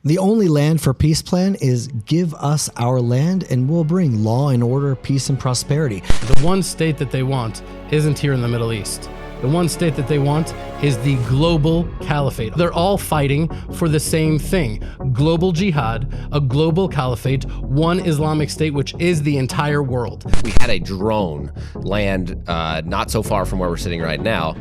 The only land for peace plan is give us our land and we'll bring law and order, peace and prosperity. The one state that they want isn't here in the Middle East. The one state that they want is the global caliphate. They're all fighting for the same thing. Global jihad, a global caliphate, one Islamic state, which is the entire world. We had a drone land not so far from where we're sitting right now.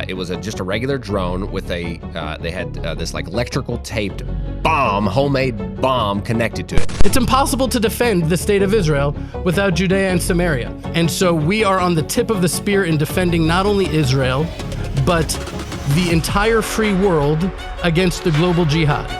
It was just a regular drone with they had this like electrical taped bomb, homemade bomb connected to it. It's impossible to defend the state of Israel without Judea and Samaria. And so we are on the tip of the spear in defending not only Israel, but the entire free world against the global jihad.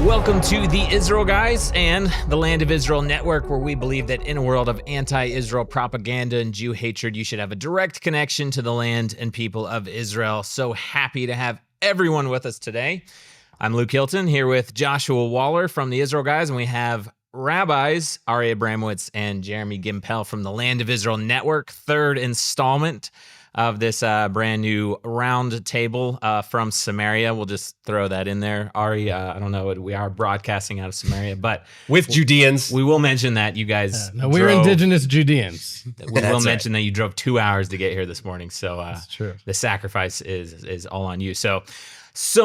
Welcome to the Israel Guys and the Land of Israel Network, where we believe that in a world of anti-Israel propaganda and Jew hatred, you should have a direct connection to the land and people of Israel. So happy to have everyone with us today. I'm Luke Hilton here with Joshua Waller from the Israel Guys, and we have Rabbis Ari Abramowitz and Jeremy Gimpel from the Land of Israel Network, third installment of this brand new round table from Samaria. We'll just throw that in there. Ari, I don't know, we are broadcasting out of Samaria, but With Judeans. we will mention that you guys We're indigenous Judeans. We will mention that you drove 2 hours to get here this morning, so That's true. the sacrifice is all on you. So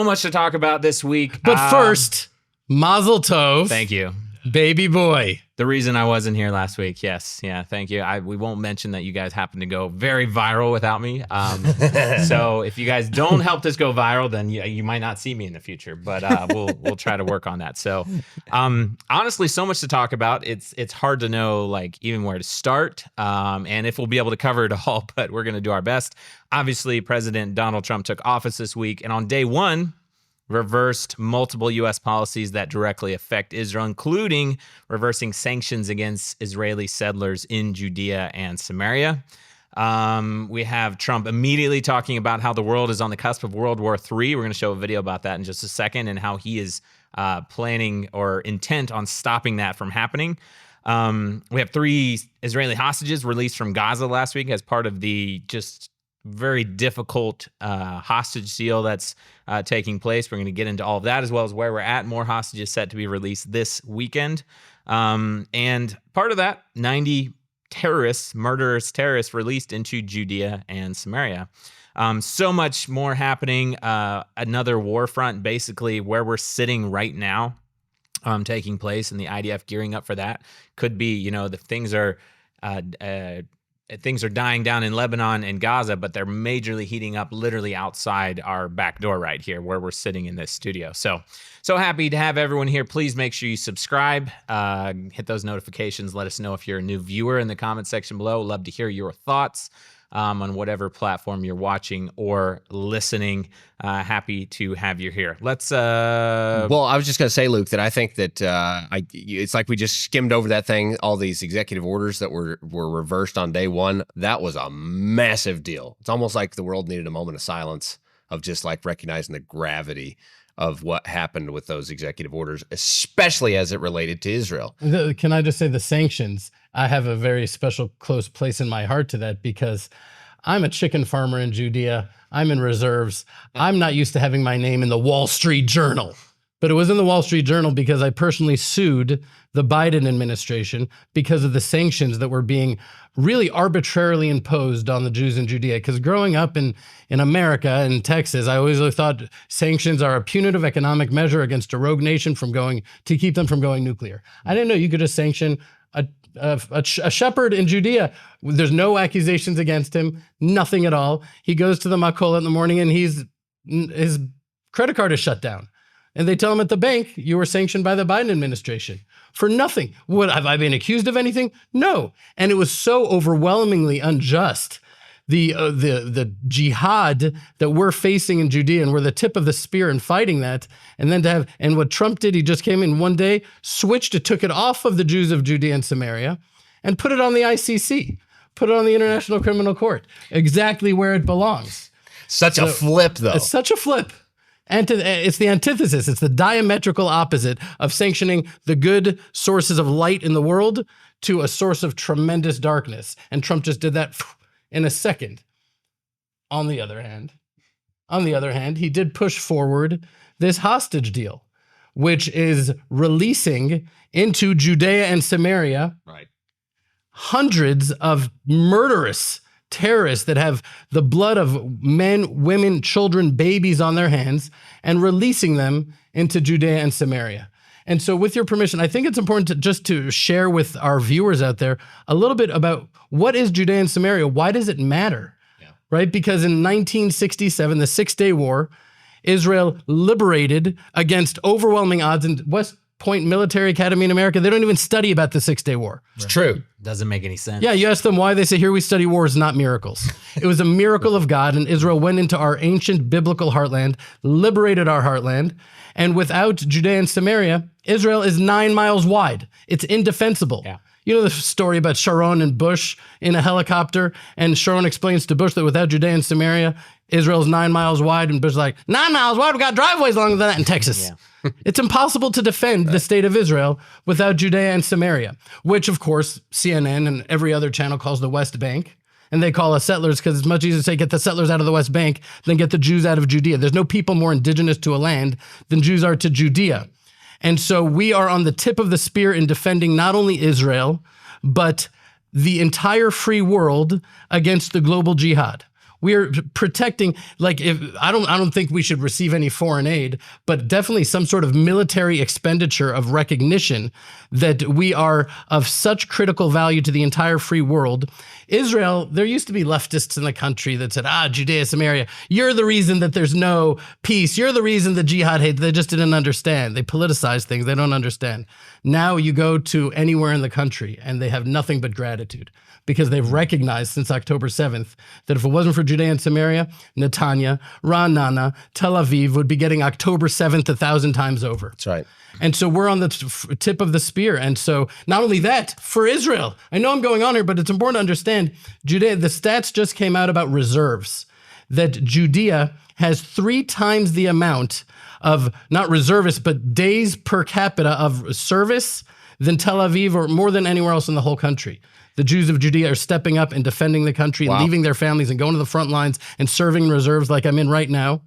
much to talk about this week. But first, Mazel Tov. Thank you. Baby boy. The reason I wasn't here last week, yes. Yeah, thank you. We won't mention that you guys happened to go very viral without me. So if you guys don't help this go viral, then you might not see me in the future. But we'll try to work on that. So honestly, so much to talk about. It's hard to know like even where to start and if we'll be able to cover it all, but we're going to do our best. Obviously, President Donald Trump took office this week, and on day one, reversed multiple U.S. policies that directly affect Israel, including reversing sanctions against Israeli settlers in Judea and Samaria. We have Trump immediately talking about how the world is on the cusp of World War III. We're going to show a video about that in just a second, and how he is planning or intent on stopping that from happening. We have 3 Israeli hostages released from Gaza last week as part of the just very difficult hostage deal that's taking place. We're going to get into all of that, as well as where we're at. More hostages set to be released this weekend. And part of that, 90 murderous terrorists released into Judea and Samaria. So much more happening. Another war front, basically, where we're sitting right now, taking place, and the IDF gearing up for that. Could be, the things are dying down in Lebanon and Gaza, but they're majorly heating up literally outside our back door right here where we're sitting in this studio. So happy to have everyone here. Please make sure you subscribe, hit those notifications. Let us know if you're a new viewer in the comment section below. Love to hear your thoughts on whatever platform you're watching or listening. Happy to have you here. Let's. Well, I was just going to say, Luke, that I think that it's like we just skimmed over that thing. All these executive orders that were reversed on day one. That was a massive deal. It's almost like the world needed a moment of silence of just like recognizing the gravity of what happened with those executive orders, especially as it related to Israel. Can I just say the sanctions? I have a very special, close place in my heart to that because I'm a chicken farmer in Judea. I'm in reserves. I'm not used to having my name in the Wall Street Journal. But it was in the Wall Street Journal because I personally sued the Biden administration because of the sanctions that were being really arbitrarily imposed on the Jews in Judea. Because growing up in America and Texas, I always thought sanctions are a punitive economic measure against a rogue nation to keep them from going nuclear. I didn't know you could just sanction a shepherd in Judea. There's no accusations against him, nothing at all. He goes to the Makola in the morning and his credit card is shut down. And they tell him at the bank, you were sanctioned by the Biden administration for nothing. Have I been accused of anything? No. And it was so overwhelmingly unjust. The jihad that we're facing in Judea, and we're the tip of the spear in fighting that. And then and what Trump did, he just came in one day, took it off of the Jews of Judea and Samaria and put it on the ICC, put it on the International Criminal Court, exactly where it belongs. Such a flip, though. It's such a flip. It's the antithesis. It's the diametrical opposite of sanctioning the good sources of light in the world to a source of tremendous darkness. And Trump just did that in a second. On the other hand, on the other hand, he did push forward this hostage deal, which is releasing into Judea and Samaria Right. hundreds of murderous terrorists that have the blood of men, women, children, babies on their hands, and releasing them into Judea and Samaria. And so with your permission, I think it's important to just to share with our viewers out there a little bit about what is Judea and Samaria? Why does it matter? Yeah. Right? Because in 1967, the Six-Day War, Israel liberated against overwhelming odds in West Point Military Academy in America. They don't even study about the Six-Day War. It's true. Doesn't make any sense. Yeah, you ask them why, they say, here we study wars, not miracles. It was a miracle of God, and Israel went into our ancient biblical heartland, liberated our heartland, and without Judea and Samaria, Israel is 9 miles wide. It's indefensible. Yeah. You know the story about Sharon and Bush in a helicopter, and Sharon explains to Bush that without Judea and Samaria, Israel's 9 miles wide, and Bush is like, 9 miles wide? We got driveways longer than that in Texas. Yeah. It's impossible to defend the state of Israel without Judea and Samaria, which, of course, CNN and every other channel calls the West Bank. And they call us settlers because it's much easier to say get the settlers out of the West Bank than get the Jews out of Judea. There's no people more indigenous to a land than Jews are to Judea. And so we are on the tip of the spear in defending not only Israel, but the entire free world against the global jihad. We are protecting, like, if I don't think we should receive any foreign aid, but definitely some sort of military expenditure of recognition that we are of such critical value to the entire free world. Israel, there used to be leftists in the country that said, Judea, Samaria, you're the reason that there's no peace. You're the reason the jihad hates. They just didn't understand. They politicize things. They don't understand. Now you go to anywhere in the country and they have nothing but gratitude, because they've recognized since October 7th that if it wasn't for Judea and Samaria, Netanya, Ra'anana, Tel Aviv would be getting October 7th 1,000 times over. That's right. And so we're on the tip of the spear. And so not only that, for Israel, I know I'm going on here, but it's important to understand Judea, the stats just came out about reserves, that Judea has 3 times the amount of, not reservists, but days per capita of service than Tel Aviv, or more than anywhere else in the whole country. The Jews of Judea are stepping up and defending the country and leaving their families and going to the front lines and serving reserves like I'm in right now.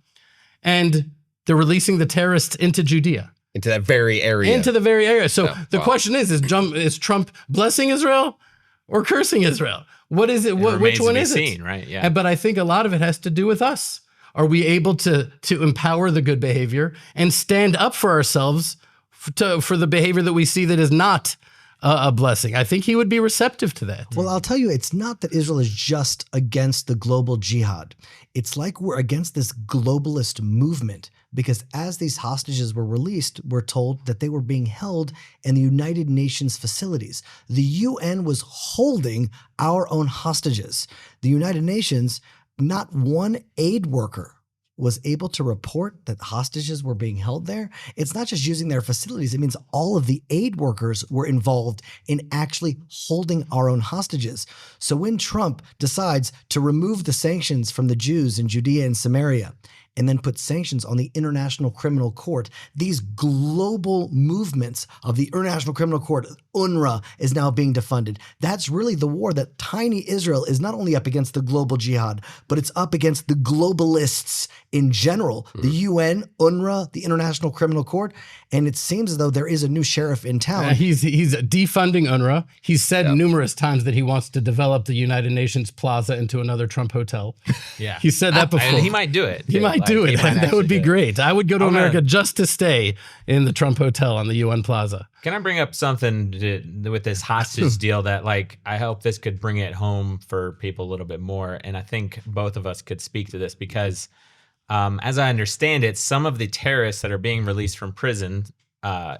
And they're releasing the terrorists into Judea. Into that very area. Into the very area. So the question is Trump blessing Israel or cursing Israel? What is it? Which one is it? Right? Yeah. But I think a lot of it has to do with us. Are we able to empower the good behavior and stand up for ourselves for the behavior that we see that is not a blessing? I think he would be receptive to that. Well, I'll tell you, it's not that Israel is just against the global jihad. It's like we're against this globalist movement, because as these hostages were released, we're told that they were being held in the United Nations facilities. The UN was holding our own hostages. The United Nations, not one aid worker was able to report that hostages were being held there. It's not just using their facilities. It means all of the aid workers were involved in actually holding our own hostages. So when Trump decides to remove the sanctions from the Jews in Judea and Samaria, and then put sanctions on the International Criminal Court, these global movements of the International Criminal Court, UNRWA, is now being defunded. That's really the war that tiny Israel is not only up against the global jihad, but it's up against the globalists in general, the UN, UNRWA, the International Criminal Court. And it seems as though there is a new sheriff in town. He's defunding UNRWA. He's said numerous times that he wants to develop the United Nations Plaza into another Trump hotel. Yeah. He said that before. He might do it. He might do it. That would be great. I would go to America just to stay in the Trump Hotel on the UN Plaza. Can I bring up something with this hostage deal that, like, I hope this could bring it home for people a little bit more. And I think both of us could speak to this because, as I understand it, some of the terrorists that are being released from prison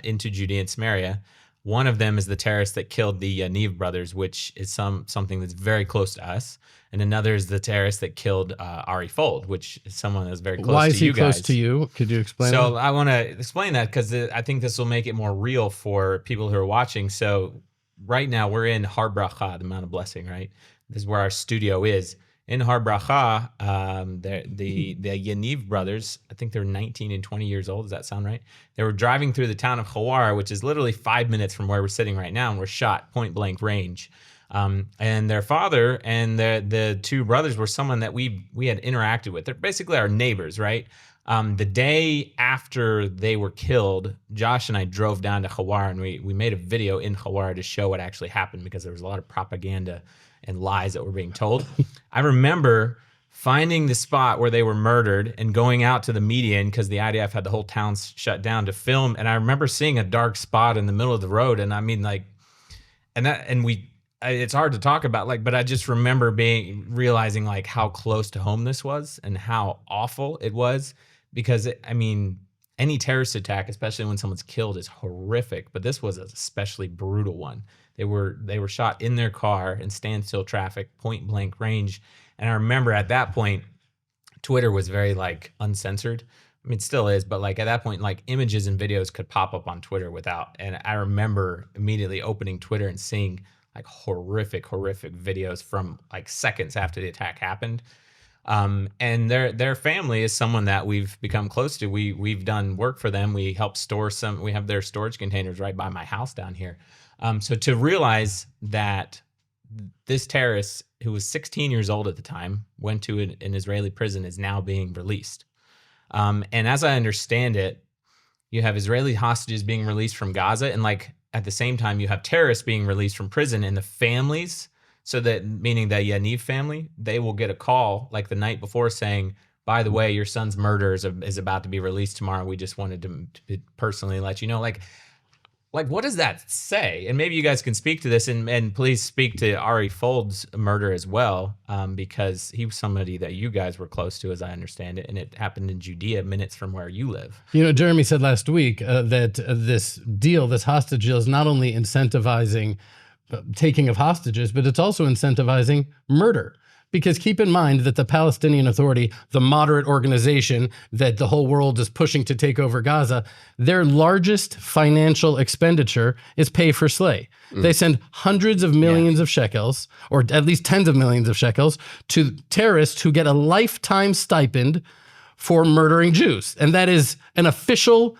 into Judea and Samaria, one of them is the terrorist that killed the Yaniv brothers, which is something that's very close to us. And another is the terrorist that killed Ari Fold, which is someone that's very close to you guys. Why is he close to you? Could you explain that? So I want to explain that because I think this will make it more real for people who are watching. So right now we're in Har Bracha, the Mount of Blessing, right? This is where our studio is. In Har Bracha, the Yaniv brothers, I think they're 19 and 20 years old. Does that sound right? They were driving through the town of Hawar, which is literally 5 minutes from where we're sitting right now, and were shot point blank range And their father and the two brothers were someone that we had interacted with. They're basically our neighbors, right? The day after they were killed, Josh and I drove down to Hawar, and we made a video in Hawar to show what actually happened, because there was a lot of propaganda and lies that were being told. I remember finding the spot where they were murdered and going out to the median, because the IDF had the whole town shut down, to film. And I remember seeing a dark spot in the middle of the road. And I mean, like, it's hard to talk about, like, but I just remember realizing like how close to home this was and how awful it was, because any terrorist attack, especially when someone's killed, is horrific, but this was an especially brutal one. They were shot in their car in standstill traffic, point blank range. And I remember at that point, Twitter was very like uncensored. I mean, it still is, but like at that point, like images and videos could pop up on Twitter and I remember immediately opening Twitter and seeing like horrific videos from like seconds after the attack happened. And their family is someone that we've become close to. We've done work for them. We help store we have their storage containers right by my house down here. So to realize that this terrorist, who was 16 years old at the time, went to an Israeli prison, is now being released. And as I understand it, you have Israeli hostages being released from Gaza, and like at the same time, you have terrorists being released from prison, and the families, meaning the Yaniv family, they will get a call like the night before saying, by the way, your son's murder is about to be released tomorrow. We just wanted to personally let you know. Like, what does that say? And maybe you guys can speak to this, and please speak to Ari Fold's murder as well, because he was somebody that you guys were close to, as I understand it, and it happened in Judea, minutes from where you live. Jeremy said last week that this hostage deal, is not only incentivizing taking of hostages, but it's also incentivizing murder. Because keep in mind that the Palestinian Authority, the moderate organization that the whole world is pushing to take over Gaza, their largest financial expenditure is pay for slay. They send hundreds of millions of shekels, or at least tens of millions of shekels, to terrorists who get a lifetime stipend for murdering Jews. And that is an official,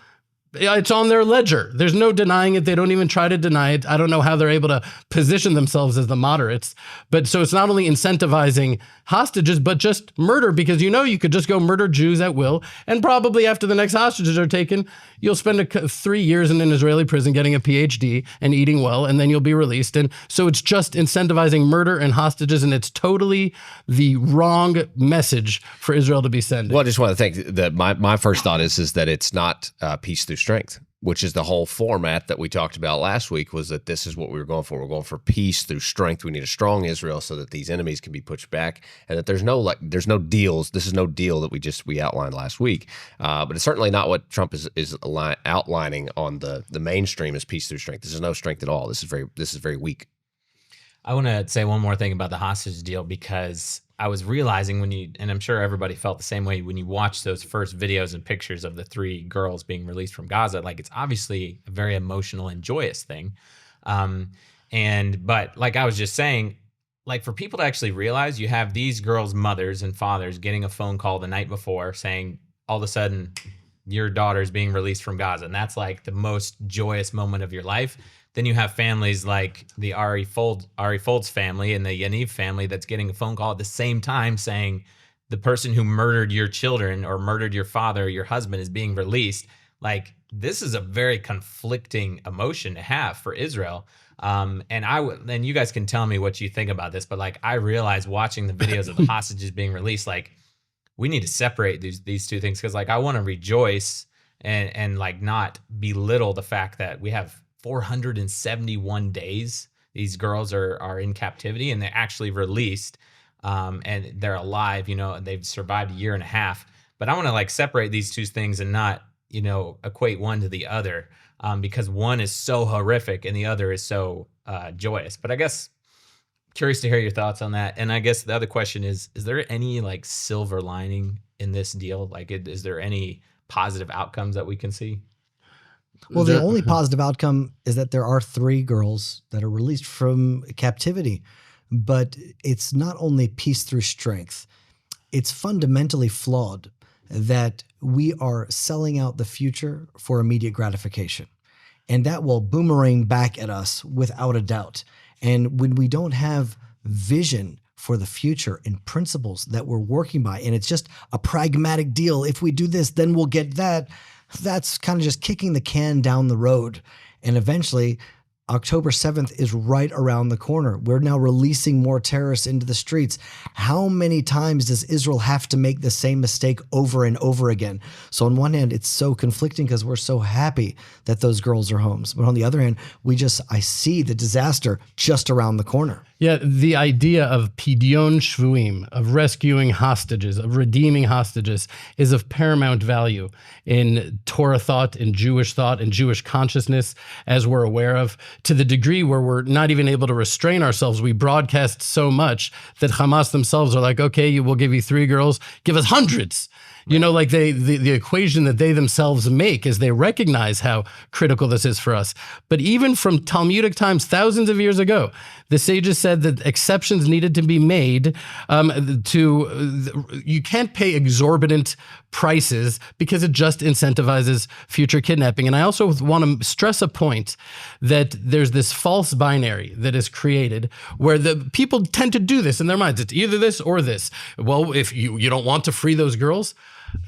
it's on their ledger. There's no denying it. They don't even try to deny it. I don't know how they're able to position themselves as the moderates. But so it's not only incentivizing hostages, but just murder, because you could just go murder Jews at will. And probably after the next hostages are taken, you'll spend 3 years in an Israeli prison getting a PhD and eating well, and then you'll be released. And so it's just incentivizing murder and hostages, and it's totally the wrong message for Israel to be sending. Well, I just want to think that my first thought is that it's not peace through strength, which is the whole format that we talked about last week, was that this is what we were going for. We're going for peace through strength. We need a strong Israel so that these enemies can be pushed back, and that there's no deals. This is no deal that we outlined last week. But it's certainly not what Trump is outlining on the mainstream as peace through strength. This is no strength at all. This is very weak. I want to say one more thing about the hostage deal, because I was realizing and I'm sure everybody felt the same way when you watch those first videos and pictures of the 3 girls being released from Gaza, like it's obviously a very emotional and joyous thing. But like I was just saying, like for people to actually realize, you have these girls' mothers and fathers getting a phone call the night before saying, all of a sudden, your daughter's being released from Gaza. And that's like the most joyous moment of your life. Then you have families like the Ari Fold's family and the Yaniv family that's getting a phone call at the same time saying the person who murdered your children or murdered your father or your husband is being released. Like, this is a very conflicting emotion to have for Israel. And you guys can tell me what you think about this, but like I realized watching the videos of the hostages being released, like we need to separate these two things, because like I want to rejoice and like not belittle the fact that we have 471 days these girls are in captivity and they're actually released, and they're alive, and they've survived a year and a half. But I want to like separate these two things and not equate one to the other, because one is so horrific and the other is so joyous. But I guess curious to hear your thoughts on that. And I guess the other question is there any like silver lining in this deal? Like, is there any positive outcomes that we can see? Well, the only positive outcome is that there are 3 girls that are released from captivity. But it's not only peace through strength. It's fundamentally flawed that we are selling out the future for immediate gratification. And that will boomerang back at us without a doubt. And when we don't have vision for the future and principles that we're working by, and it's just a pragmatic deal, if we do this, then we'll get that, that's kind of just kicking the can down the road. And eventually, October 7th is right around the corner. We're now releasing more terrorists into the streets. How many times does Israel have to make the same mistake over and over again? So on one hand, it's so conflicting because we're so happy that those girls are homes. But on the other hand, I see the disaster just around the corner. Yeah, the idea of pidyon shvuim, of rescuing hostages, of redeeming hostages, is of paramount value in Torah thought, in Jewish consciousness, as we're aware of, to the degree where we're not even able to restrain ourselves. We broadcast so much that Hamas themselves are like, okay, we'll give you 3 girls, give us hundreds. You know, like the equation that they themselves make as they recognize how critical this is for us. But even from Talmudic times, thousands of years ago, the sages said that exceptions needed to be made you can't pay exorbitant prices because it just incentivizes future kidnapping. And I also want to stress a point that there's this false binary that is created where the people tend to do this in their minds. It's either this or this. Well, if you don't want to free those girls,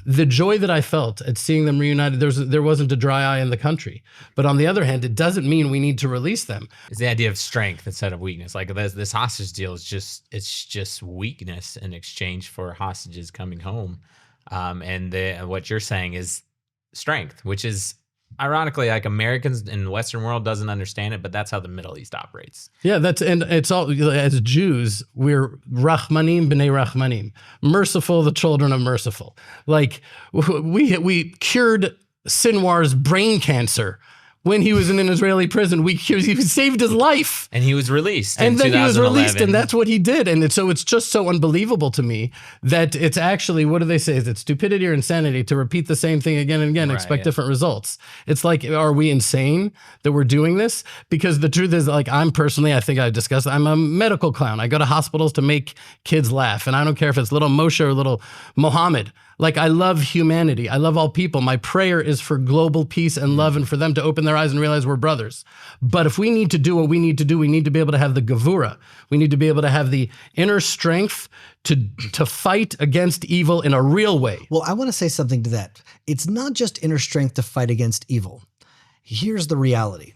the joy that I felt at seeing them reunited, there wasn't a dry eye in the country. But on the other hand, it doesn't mean we need to release them. It's the idea of strength instead of weakness. Like this hostage deal is just weakness in exchange for hostages coming home. And what you're saying is strength, which is ironically, like Americans in the Western world doesn't understand it, but that's how the Middle East operates. Yeah, and it's all, as Jews, we're Rahmanim b'nei Rahmanim, merciful, the children of merciful. Like we cured Sinwar's brain cancer when he was in an Israeli prison. He saved his life. And he was released. And then he was released, and that's what he did. And it's just so unbelievable to me that it's actually, what do they say? Is it stupidity or insanity to repeat the same thing again and again, expect different results? It's like, are we insane that we're doing this? Because the truth is, like, I think I discussed, I'm a medical clown. I go to hospitals to make kids laugh. And I don't care if it's little Moshe or little Mohammed. Like, I love humanity. I love all people. My prayer is for global peace and love and for them to open their eyes and realize we're brothers. But if we need to do what we need to do, we need to be able to have the gevura. We need to be able to have the inner strength to fight against evil in a real way. Well, I want to say something to that. It's not just inner strength to fight against evil. Here's the reality.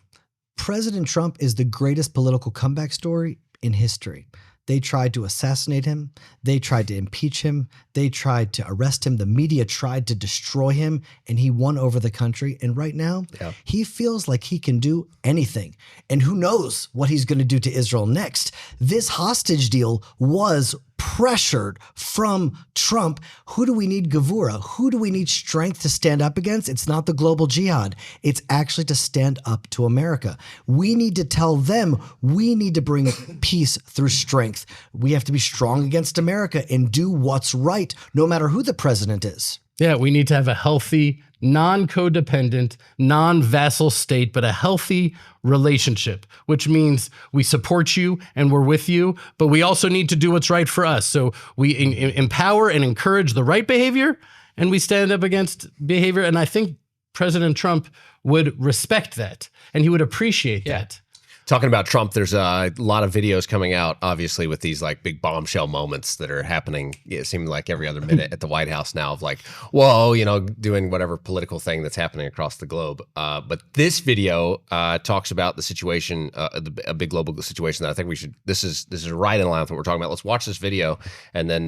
President Trump is the greatest political comeback story in history. They tried to assassinate him. They tried to impeach him. They tried to arrest him. The media tried to destroy him, and he won over the country. And right now, he feels like he can do anything. And who knows what he's going to do to Israel next. This hostage deal was pressured from Trump. Who do we need gevura? Who do we need strength to stand up against? It's not the global jihad. It's actually to stand up to America. We need to tell them we need to bring peace through strength. We have to be strong against America and do what's right, no matter who the president is. Yeah, we need to have a healthy, non-codependent, non-vassal state, but a healthy relationship, which means we support you and we're with you, but we also need to do what's right for us. So we empower and encourage the right behavior, and we stand up against behavior. And I think President Trump would respect that, and he would appreciate that. Talking about Trump, there's a lot of videos coming out, obviously, with these like big bombshell moments that are happening. It seems like every other minute at the White House now of like, whoa, doing whatever political thing that's happening across the globe. But this video talks about the situation, a big global situation that I think we should. This is right in line with what we're talking about. Let's watch this video, and then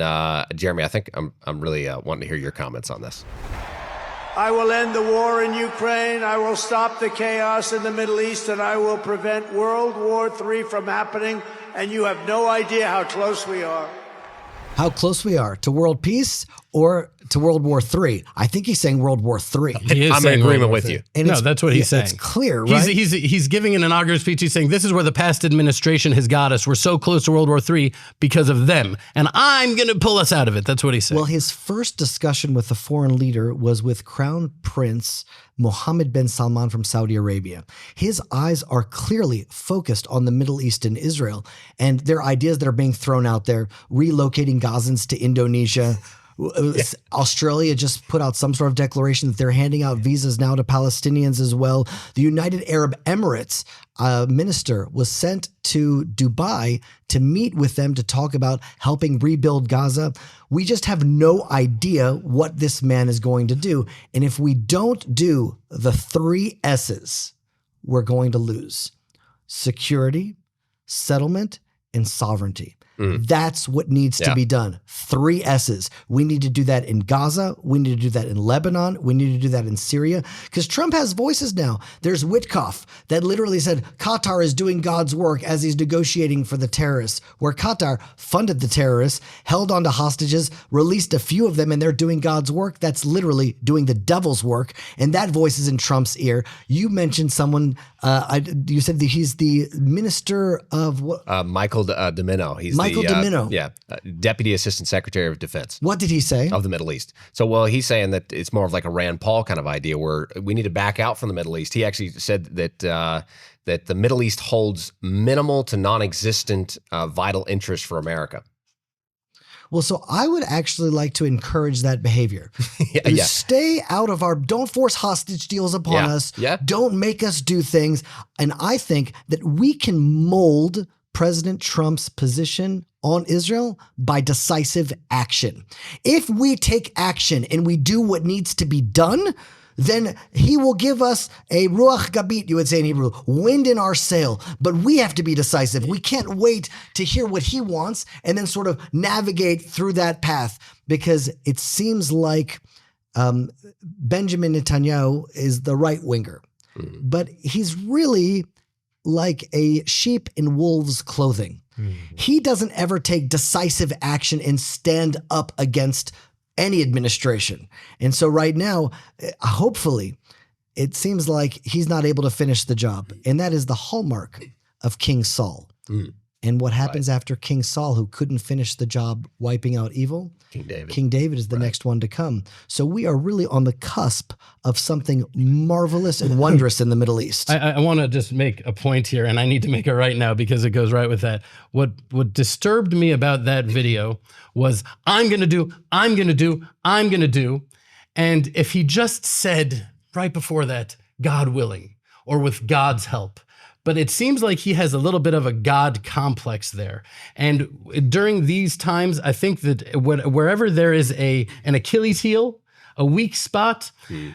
Jeremy, I think I'm really wanting to hear your comments on this. I will end the war in Ukraine. I will stop the chaos in the Middle East, and I will prevent World War III from happening. And you have no idea how close we are. How close we are to world peace or to World War III. I think he's saying World War III. I'm in agreement with you. And no, that's what he's saying. It's clear, right? He's giving an inaugural speech. He's saying, this is where the past administration has got us. We're so close to World War III because of them. And I'm going to pull us out of it. That's what he's saying. Well, his first discussion with the foreign leader was with Crown Prince Mohammed bin Salman from Saudi Arabia. His eyes are clearly focused on the Middle East and Israel. And there are ideas that are being thrown out there, relocating Gazans to Indonesia, Australia just put out some sort of declaration that they're handing out visas now to Palestinians as well. The United Arab Emirates minister was sent to Dubai to meet with them to talk about helping rebuild Gaza. We just have no idea what this man is going to do. And if we don't do the 3 S's, we're going to lose: security, settlement, and sovereignty. That's what needs to be done. 3 S's. We need to do that in Gaza. We need to do that in Lebanon. We need to do that in Syria. Because Trump has voices now. There's Witkoff that literally said Qatar is doing God's work as he's negotiating for the terrorists, where Qatar funded the terrorists, held onto hostages, released a few of them, and they're doing God's work. That's literally doing the devil's work. And that voice is in Trump's ear. You mentioned someone, you said that he's the minister of what? Michael Domino. He's Michael Domino. Deputy Assistant Secretary of Defense. What did he say? Of the Middle East. So, well, he's saying that it's more of like a Rand Paul kind of idea where we need to back out from the Middle East. He actually said that that the Middle East holds minimal to non-existent vital interest for America. Well, so I would actually like to encourage that behavior. Stay out of don't force hostage deals upon us. Don't make us do things. And I think that we can mold President Trump's position on Israel by decisive action. If we take action and we do what needs to be done, then he will give us a ruach gabit, you would say in Hebrew, wind in our sail. But we have to be decisive. We can't wait to hear what he wants and then sort of navigate through that path, because it seems like Benjamin Netanyahu is the right winger, but he's really like a sheep in wolves' clothing. He doesn't ever take decisive action and stand up against any administration. And so right now, hopefully, it seems like he's not able to finish the job. And that is the hallmark of King Saul. And what happens after King Saul, who couldn't finish the job wiping out evil? King David is the next one to come. So we are really on the cusp of something marvelous and wondrous in the Middle East. I want to just make a point here, and I need to make it right now because it goes right with that. What disturbed me about that video was, I'm going to do. And if he just said right before that, God willing, or with God's help. But it seems like he has a little bit of a God complex there. And during these times, I think that wherever there is an Achilles heel, a weak spot,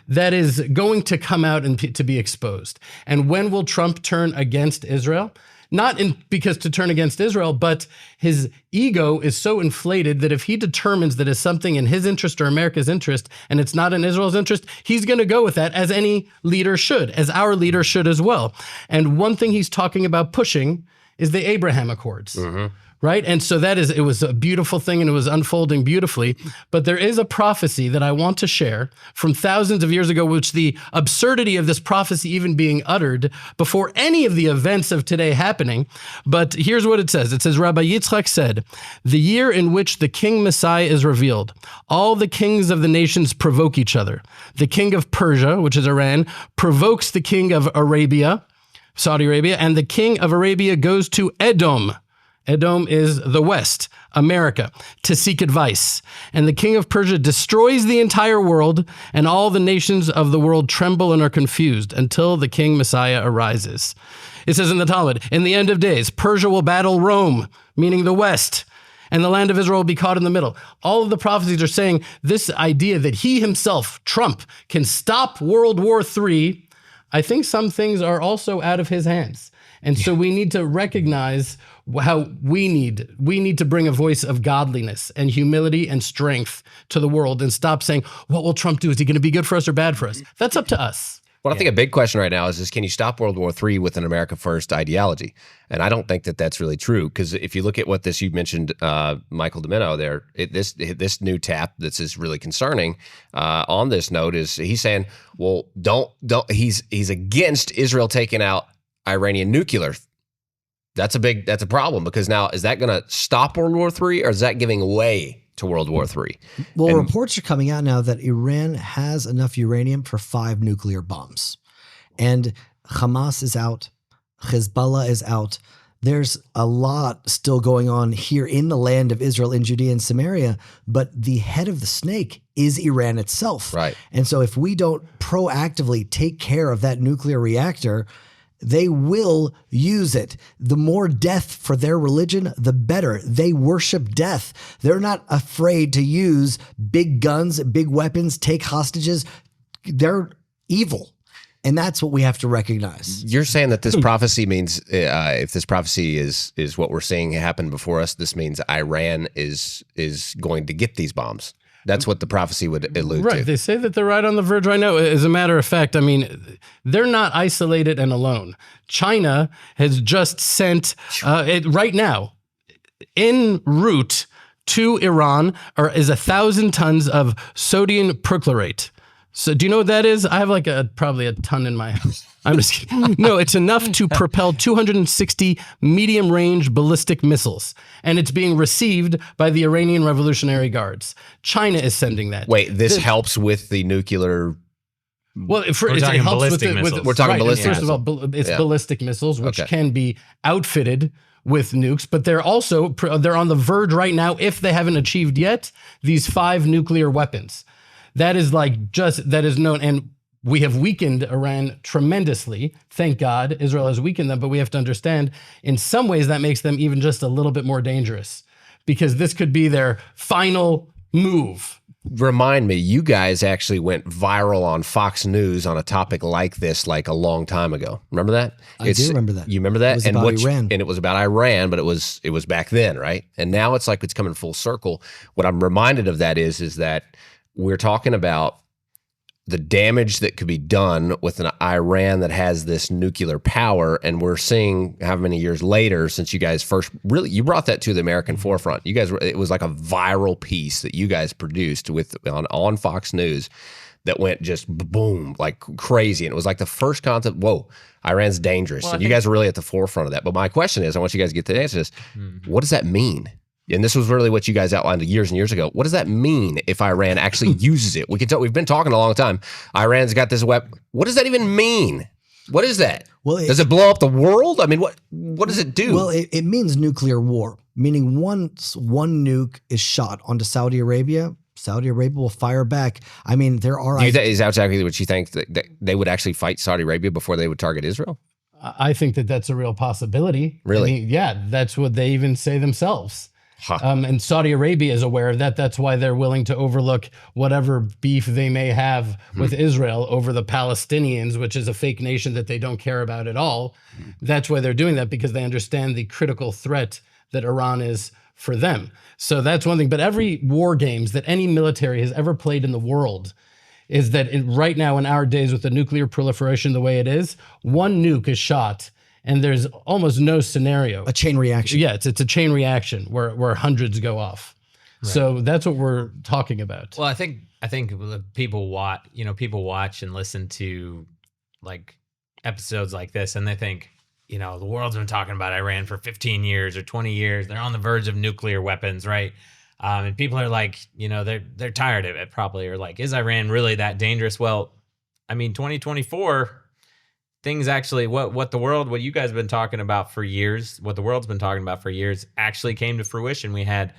that is going to come out and to be exposed. And when will Trump turn against Israel? Not because to turn against Israel, but his ego is so inflated that if he determines that it's something in his interest or America's interest, and it's not in Israel's interest, he's going to go with that, as any leader should, as our leader should as well. And one thing he's talking about pushing is the Abraham Accords. Right? And so it was a beautiful thing, and it was unfolding beautifully. But there is a prophecy that I want to share from thousands of years ago, which the absurdity of this prophecy even being uttered before any of the events of today happening. But here's what it says. It says, Rabbi Yitzchak said, the year in which the King Messiah is revealed, all the kings of the nations provoke each other. The king of Persia, which is Iran, provokes the king of Arabia, Saudi Arabia, and the king of Arabia goes to Edom. Edom is the West, America, to seek advice. And the king of Persia destroys the entire world, and all the nations of the world tremble and are confused until the king Messiah arises. It says in the Talmud, in the end of days, Persia will battle Rome, meaning the West, and the land of Israel will be caught in the middle. All of the prophecies are saying this idea that he himself, Trump, can stop World War III. I think some things are also out of his hands. And so we need to recognize how we need to bring a voice of godliness and humility and strength to the world, and stop saying, what will Trump do? Is he going to be good for us or bad for us? That's up to us. Well, I think a big question right now is can you stop World War III with an America First ideology? And I don't think that that's really true, because if you look at what you mentioned, Michael Domino there, this new tap that's is really concerning on this note is he's saying, well, he's against Israel taking out Iranian nuclear. That's a problem, because now is that going to stop World War III, or is that giving way to World War III? Well, reports are coming out now that Iran has enough uranium for 5 nuclear bombs, and Hamas is out, Hezbollah is out. There's a lot still going on here in the land of Israel, in Judea and Samaria, but the head of the snake is Iran itself. Right. And so if we don't proactively take care of that nuclear reactor, they will use it. The more death for their religion, the better. They worship death. They're not afraid to use big guns, big weapons, take hostages. They're evil. And that's what we have to recognize. You're saying that this prophecy means, if this prophecy is what we're seeing happen before us, this means Iran is going to get these bombs. That's what the prophecy would allude Right. to. They say that they're right on the verge right now. As a matter of fact, I mean, they're not isolated and alone. China has just sent, right now, en route to Iran is 1,000 tons of sodium perchlorate. So do you know what that is? I have like probably a ton in my house. I'm just kidding. No, it's enough to propel 260 medium-range ballistic missiles, and it's being received by the Iranian Revolutionary Guards. China is sending that. Wait, this helps with the nuclear. Well, it talking helps ballistic with missiles. We're talking right, ballistic First of all, it's ballistic missiles, which Okay. can be outfitted with nukes, but they're on the verge right now, if they haven't achieved yet, these 5 nuclear weapons. That is that is known, and we have weakened Iran tremendously. Thank God Israel has weakened them, but we have to understand in some ways that makes them even just a little bit more dangerous, because this could be their final move. Remind me, you guys actually went viral on Fox News on a topic like this like a long time ago. Remember that? I do remember that. You remember that? It was about Iran. And it was about Iran, but it was back then, right? And now it's like it's coming full circle. What I'm reminded of that is that we're talking about the damage that could be done with an Iran that has this nuclear power, and we're seeing how many years later since you guys first you brought that to the American forefront. You guys, it was like a viral piece that you guys produced on Fox News that went just boom, like crazy, and it was like the first concept. Whoa, Iran's dangerous, and you guys are really at the forefront of that. But my question is, I want you guys to get to the answer to this. What does that mean? And this was really what you guys outlined years and years ago. What does that mean if Iran actually uses it? We can tell. We've been talking a long time. Iran's got this weapon. What does that even mean? What is that? Well, does it blow up the world? I mean, what does it do? Well, it means nuclear war, meaning once one nuke is shot onto Saudi Arabia will fire back. I mean, there are. Is that exactly what you think, that they would actually fight Saudi Arabia before they would target Israel? I think that that's a real possibility. Really? I mean, yeah, that's what they even say themselves. Huh. And Saudi Arabia is aware of that. That's why they're willing to overlook whatever beef they may have with Israel over the Palestinians, which is a fake nation that they don't care about at all. That's why they're doing that, because they understand the critical threat that Iran is for them. So that's one thing. But every war games that any military has ever played in the world is that right now in our days, with the nuclear proliferation the way it is, one nuke is shot and there's almost no scenario. A chain reaction. Yeah, it's a chain reaction where hundreds go off. Right. So that's what we're talking about. Well, I think people watch and listen to like episodes like this, and they think, the world's been talking about Iran for 15 years or 20 years. They're on the verge of nuclear weapons, right? And people are like, they're tired of it probably, or like, is Iran really that dangerous? Well, I mean, 2024. Things actually, what you guys have been talking about for years, what the world's been talking about for years, actually came to fruition. We had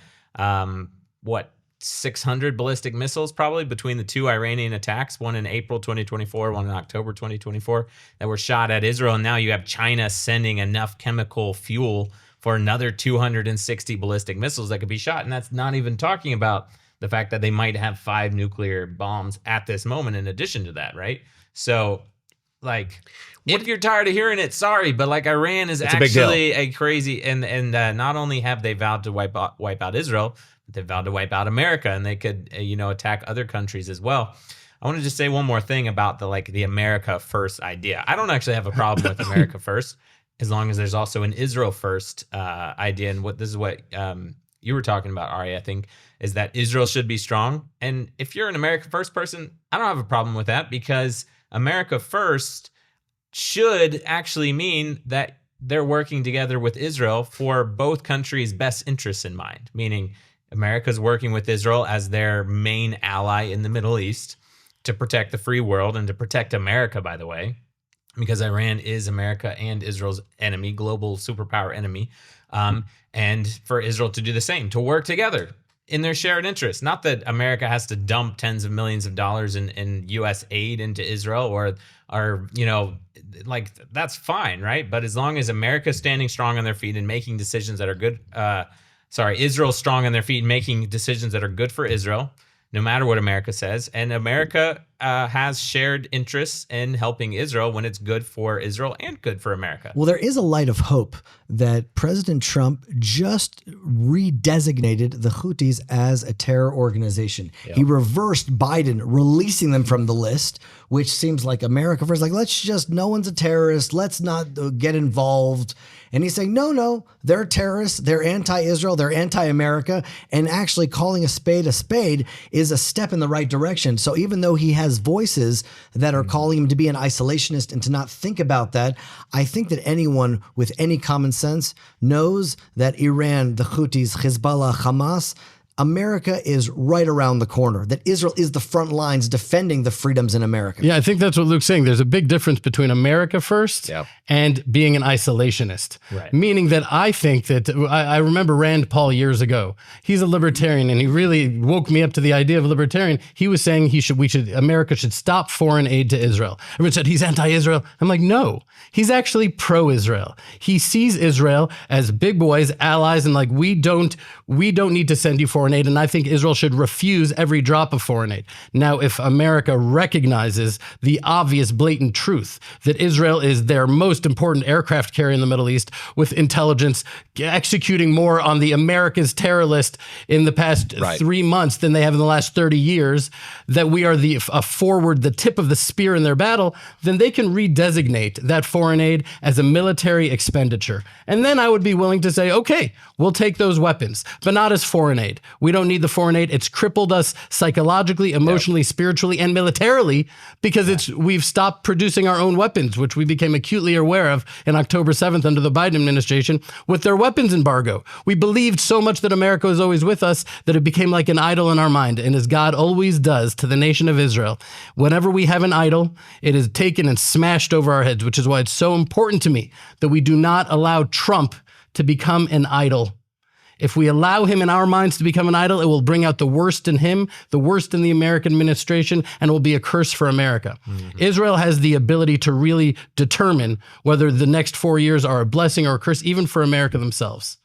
600 ballistic missiles probably between the 2 Iranian attacks, one in April 2024, one in October 2024, that were shot at Israel. And now you have China sending enough chemical fuel for another 260 ballistic missiles that could be shot. And that's not even talking about the fact that they might have 5 nuclear bombs at this moment in addition to that, right? So, like, if you're tired of hearing it, sorry, but like Iran is actually a crazy, and not only have they vowed to wipe out Israel, but they've vowed to wipe out America, and they could attack other countries as well. I want to just say one more thing about the America First idea. I don't actually have a problem with America First, as long as there's also an Israel First idea. And this is what you were talking about, Ari, I think, is that Israel should be strong. And if you're an America First person, I don't have a problem with that, because America First should actually mean that they're working together with Israel for both countries' best interests in mind, meaning America's working with Israel as their main ally in the Middle East to protect the free world and to protect America, by the way. because Iran is America and Israel's enemy, global superpower enemy, and for Israel to do the same, to work together in their shared interests. Not that America has to dump tens of millions of dollars in U.S. aid into Israel, or like, that's fine, right? But as long as America's standing strong on their feet and making decisions that are good, Israel's strong on their feet and making decisions that are good for Israel, no matter what America says, and America has shared interests in helping Israel when it's good for Israel and good for America. Well, there is a light of hope that President Trump just redesignated the Houthis as a terror organization. Yep. He reversed Biden releasing them from the list, which seems like America first, like, let's just, no one's a terrorist, let's not get involved. And he's saying, no, they're terrorists, they're anti-Israel, they're anti-America, and actually calling a spade is a step in the right direction. So even though he has voices that are calling him to be an isolationist and to not think about that, I think that anyone with any common sense knows that Iran, the Houthis, Hezbollah, Hamas, America is right around the corner, that Israel is the front lines defending the freedoms in America. Yeah, I think that's what Luke's saying. There's a big difference between America first and being an isolationist. Right. Meaning that I think that, I remember Rand Paul years ago. He's a libertarian, and he really woke me up to the idea of a libertarian. He was saying America should stop foreign aid to Israel. Everyone said he's anti-Israel. I'm like, no, he's actually pro-Israel. He sees Israel as big boys, allies, and like, we don't need to send you foreign aid, and I think Israel should refuse every drop of foreign aid. Now, if America recognizes the obvious, blatant truth that Israel is their most important aircraft carrier in the Middle East, with intelligence executing more on the America's terror list in the past 3 months than they have in the last 30 years, that we are the tip of the spear in their battle, then they can redesignate that foreign aid as a military expenditure. And then I would be willing to say, okay, we'll take those weapons, but not as foreign aid. We don't need the foreign aid. It's crippled us psychologically, emotionally, spiritually, and militarily, because we've stopped producing our own weapons, which we became acutely aware of in October 7th under the Biden administration with their weapons embargo. We believed so much that America was always with us that it became like an idol in our mind. And as God always does to the nation of Israel, whenever we have an idol, it is taken and smashed over our heads, which is why it's so important to me that we do not allow Trump to become an idol. If we allow him in our minds to become an idol, it will bring out the worst in him, the worst in the American administration, and it will be a curse for America. Mm-hmm. Israel has the ability to really determine whether the next 4 years are a blessing or a curse, even for America themselves.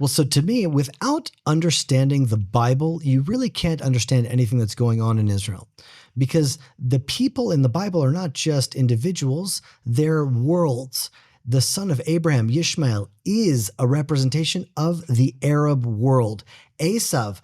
Well, so to me, without understanding the Bible, you really can't understand anything that's going on in Israel. Because the people in the Bible are not just individuals, they're worlds. The son of Abraham, Ishmael, is a representation of the Arab world. Esav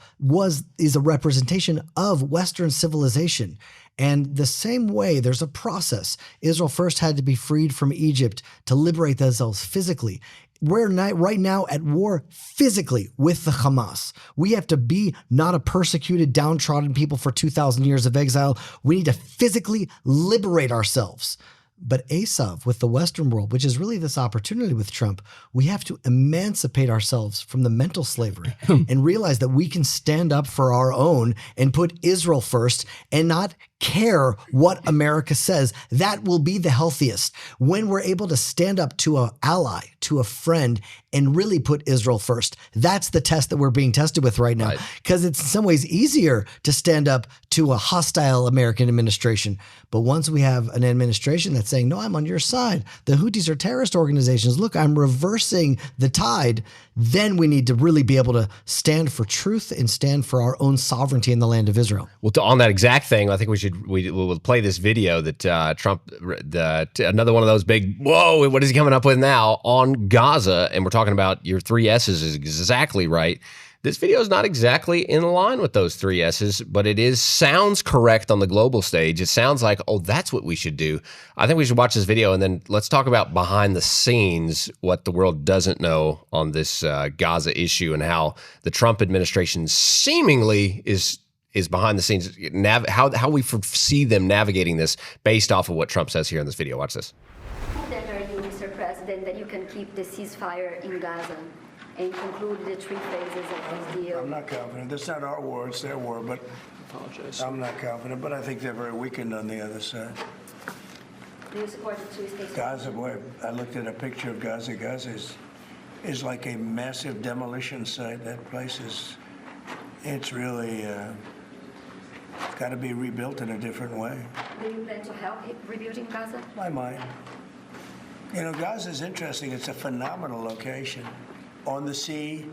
is a representation of Western civilization. And the same way, there's a process. Israel first had to be freed from Egypt to liberate themselves physically. We're right now at war physically with the Hamas. We have to be not a persecuted, downtrodden people for 2,000 years of exile. We need to physically liberate ourselves. But Esav, with the Western world, which is really this opportunity with Trump, we have to emancipate ourselves from the mental slavery and realize that we can stand up for our own and put Israel first and not care what America says. That will be the healthiest. When we're able to stand up to an ally, to a friend, and really put Israel first. That's the test that we're being tested with right now, because it's in some ways easier to stand up to a hostile American administration. But once we have an administration that's saying, no, I'm on your side, the Houthis are terrorist organizations, look, I'm reversing the tide, then we need to really be able to stand for truth and stand for our own sovereignty in the land of Israel. Well, on that exact thing, I think we'll play this video that Trump, another one of those big, whoa, what is he coming up with now on Gaza? And we're talking about your 3 S's is exactly right. This video is not exactly in line with those 3 S's, but it sounds correct on the global stage. It sounds like, oh, that's what we should do. I think we should watch this video, and then let's talk about behind the scenes, what the world doesn't know on this Gaza issue, and how the Trump administration seemingly is behind the scenes, how we foresee them navigating this based off of what Trump says here in this video. Watch this. Confident are you, Mr. President, that you can keep the ceasefire in Gaza and conclude the 3 phases of this deal? I'm not confident. That's not our war, it's their war, but I'm not confident, but I think they're very weakened on the other side. Do you support the two-state Gaza, solution? boy, I looked at a picture of Gaza. Gaza is like a massive demolition site. That place it's really got to be rebuilt in a different way. Do you plan to help rebuilding Gaza? My mind. You know, Gaza is interesting. It's a phenomenal location. On the sea,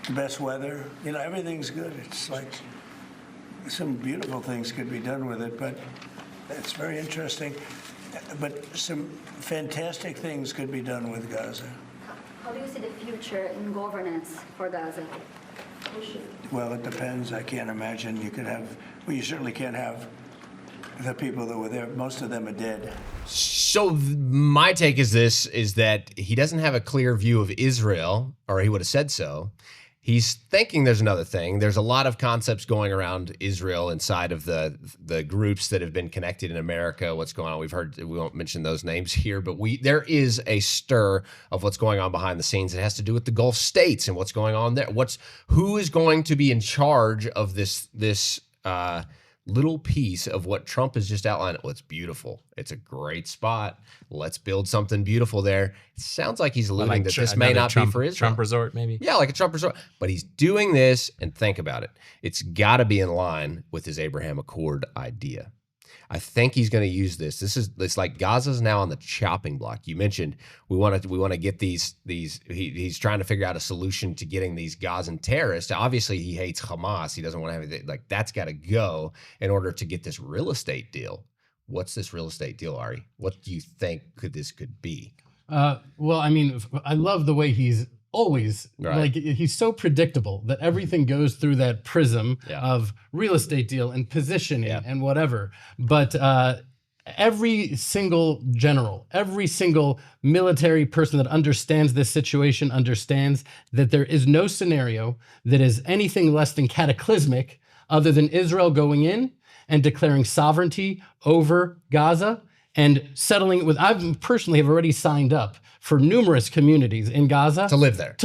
the best weather. You know, everything's good. It's like some beautiful things could be done with it, but it's very interesting. But some fantastic things could be done with Gaza. How do you see the future in governance for Gaza? Well, it depends. I can't imagine you could have, well, you certainly can't have the people that were there. Most of them are dead. So my take is that he doesn't have a clear view of Israel, or he would have said so. He's thinking there's another thing. There's a lot of concepts going around Israel inside of the groups that have been connected in America. What's going on? We've heard, we won't mention those names here, but there is a stir of what's going on behind the scenes. It has to do with the Gulf states and what's going on there. Who is going to be in charge of this little piece of what Trump has just outlined? Well, it's beautiful. It's a great spot. Let's build something beautiful there. It sounds like he's alluding that this may not be for Israel. Trump resort, maybe? Yeah, like a Trump resort. But he's doing this, and think about it. It's got to be in line with his Abraham Accord idea. I think he's going to use this. It's like Gaza's now on the chopping block. You mentioned we want to get these. He's trying to figure out a solution to getting these Gazan terrorists. Obviously, he hates Hamas. He doesn't want to have it. Like, that's got to go in order to get this real estate deal. What's this real estate deal, Ari? What do you think this could be? Well, I mean, I love the way he's always like, he's so predictable that everything goes through that prism of real estate deal and positioning and whatever. But every single general, every single military person that understands this situation understands that there is no scenario that is anything less than cataclysmic other than Israel going in and declaring sovereignty over Gaza and settling with, I personally have already signed up for numerous communities in Gaza. To live there.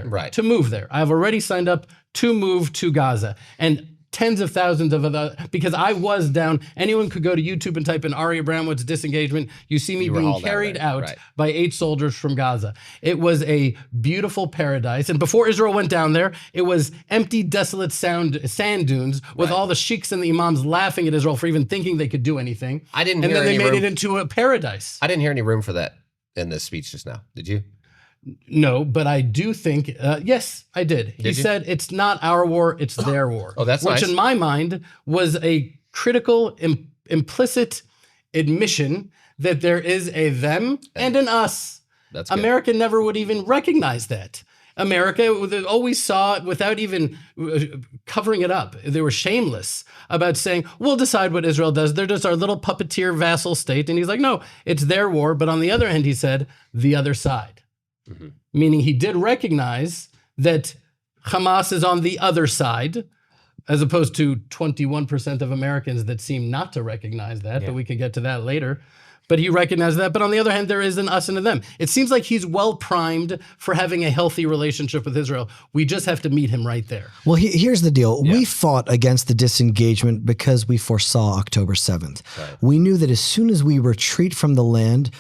Right. To move there. I've already signed up to move to Gaza. And tens of thousands of other, because I was down, anyone could go to YouTube and type in Ari Abramowitz disengagement. You see me being carried out by 8 soldiers from Gaza. It was a beautiful paradise. And before Israel went down there, it was empty, desolate sand dunes with all the sheiks and the imams laughing at Israel for even thinking they could do anything. And then they made it into a paradise. I didn't hear any room for that in this speech just now. Did you? No, but I do think, yes, I did. He said, it's not our war, it's their war. Oh, that's nice. Which in my mind was a critical, implicit admission that there is a them and an us. That's good. America never would even recognize that. America always saw it without even covering it up. They were shameless about saying, we'll decide what Israel does. They're just our little puppeteer vassal state. And he's like, no, it's their war. But on the other hand, he said, the other side. Mm-hmm. Meaning he did recognize that Hamas is on the other side, as opposed to 21% of Americans that seem not to recognize that, but we can get to that later. But he recognized that. But on the other hand, there is an us and a them. It seems like he's well primed for having a healthy relationship with Israel. We just have to meet him right there. Well, here's the deal. We fought against the disengagement because we foresaw October 7th. Right. We knew that as soon as we retreat from the land,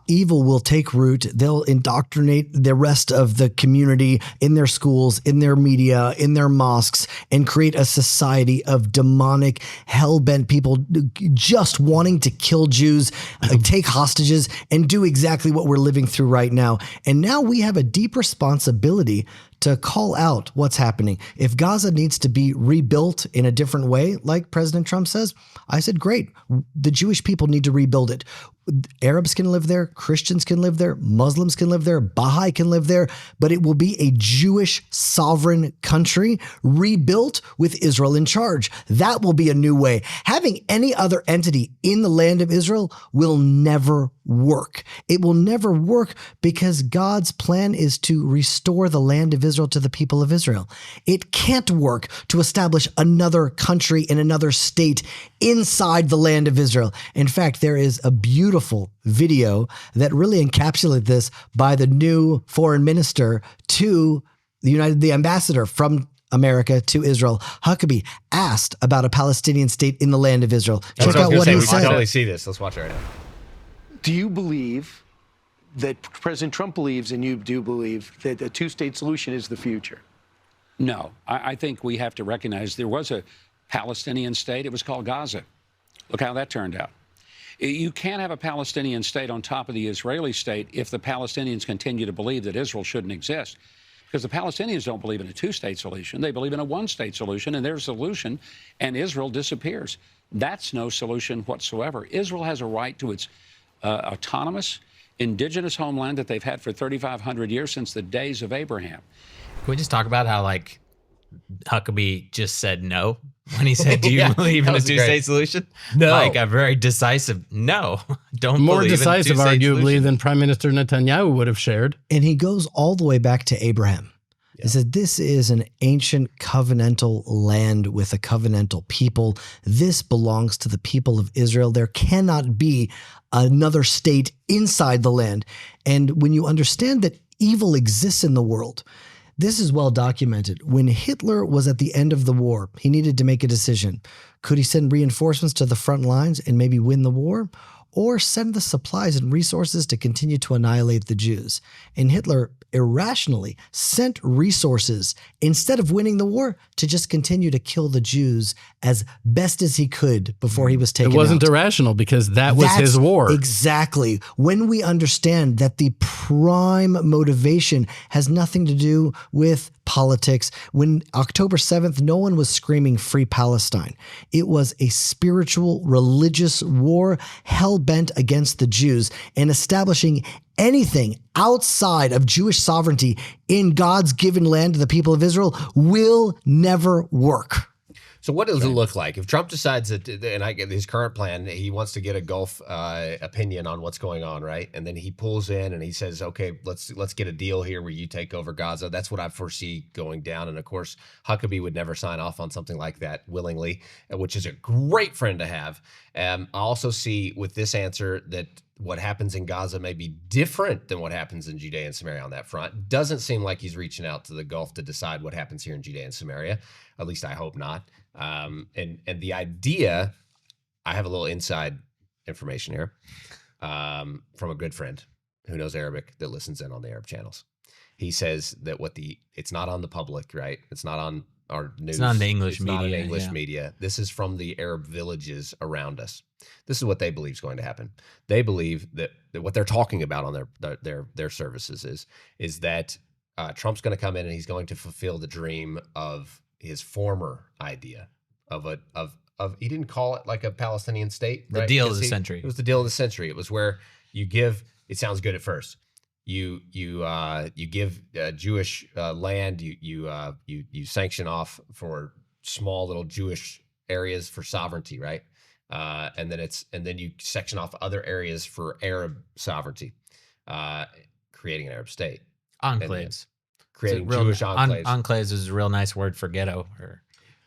evil will take root. They'll indoctrinate the rest of the community in their schools, in their media, in their mosques, and create a society of demonic, hell-bent people just wanting to kill Jews, take hostages, and do exactly what we're living through right now. And now we have a deep responsibility to call out what's happening. If Gaza needs to be rebuilt in a different way, like President Trump says, I said, great. The Jewish people need to rebuild it. Arabs can live there, Christians can live there, Muslims can live there, Baha'i can live there, but it will be a Jewish sovereign country rebuilt with Israel in charge. That will be a new way. Having any other entity in the land of Israel will never work. It will never work because God's plan is to restore the land of Israel to the people of Israel. It can't work to establish another country in another state inside the land of Israel. In fact, there is a beautiful video that really encapsulates this by the new foreign minister to the ambassador from America to Israel. Huckabee asked about a Palestinian state in the land of Israel. Check out what he We can said. totally see this. Let's watch it right now. Do you believe that President Trump believes, and you do believe, that a two-state solution is the future? No, I think we have to recognize there was a Palestinian state. It was called Gaza. Look how that turned out. You can't have a Palestinian state on top of the Israeli state if the Palestinians continue to believe that Israel shouldn't exist. Because the Palestinians don't believe in a two-state solution. They believe in a one-state solution, and their solution, and Israel disappears. That's no solution whatsoever. Israel has a right to its autonomous, indigenous homeland that they've had for 3,500 years since the days of Abraham. Can we just talk about how, like, Huckabee just said no when he said, do you believe in a was two-state great. solution? No. Like a very decisive no. Don't More believe decisive, in a two-state arguably, solution. than Prime Minister Netanyahu would have shared. And he goes all the way back to Abraham. He said, this is an ancient covenantal land with a covenantal people. This belongs to the people of Israel. There cannot be another state inside the land. And when you understand that evil exists in the world, this is well documented. When Hitler was at the end of the war, he needed to make a decision. Could he send reinforcements to the front lines and maybe win the war? Or send the supplies and resources to continue to annihilate the Jews? And Hitler irrationally sent resources instead of winning the war to just continue to kill the Jews as best as he could before he was taken It wasn't out. irrational because that was his That's war. Exactly. When we understand that the prime motivation has nothing to do with politics, when October 7th, no one was screaming free Palestine. It was a spiritual, religious war hell-bent against the Jews and establishing anything outside of Jewish sovereignty in God's given land to the people of Israel will never work. So what does it look like if Trump decides that, and I get his current plan, he wants to get a Gulf opinion on what's going on, right? And then he pulls in and he says, okay, let's get a deal here where you take over Gaza. That's what I foresee going down. And of course, Huckabee would never sign off on something like that willingly, which is a great friend to have. I also see with this answer that what happens in Gaza may be different than what happens in Judea and Samaria on that front. Doesn't seem like he's reaching out to the Gulf to decide what happens here in Judea and Samaria. At least I hope not. And the idea, I have a little inside information here from a good friend who knows Arabic that listens in on the Arab channels. He says that it's not on the public, right? It's not on our news. It's not in the English It's not in media, English yeah. media. This is from the Arab villages around us. This is what they believe is going to happen. They believe that what they're talking about on their services is that Trump's going to come in and he's going to fulfill the dream of his former idea of he didn't call it like a Palestinian state. The right? deal of Because the century. It was the deal of the century. It was where you give. It sounds good at first. You give Jewish land. You sanction off for small little Jewish areas for sovereignty, right? And then you section off other areas for Arab sovereignty, creating an Arab state. Enclaves. Creating It's a real- Jewish enclaves. Enclaves is a real nice word for ghetto.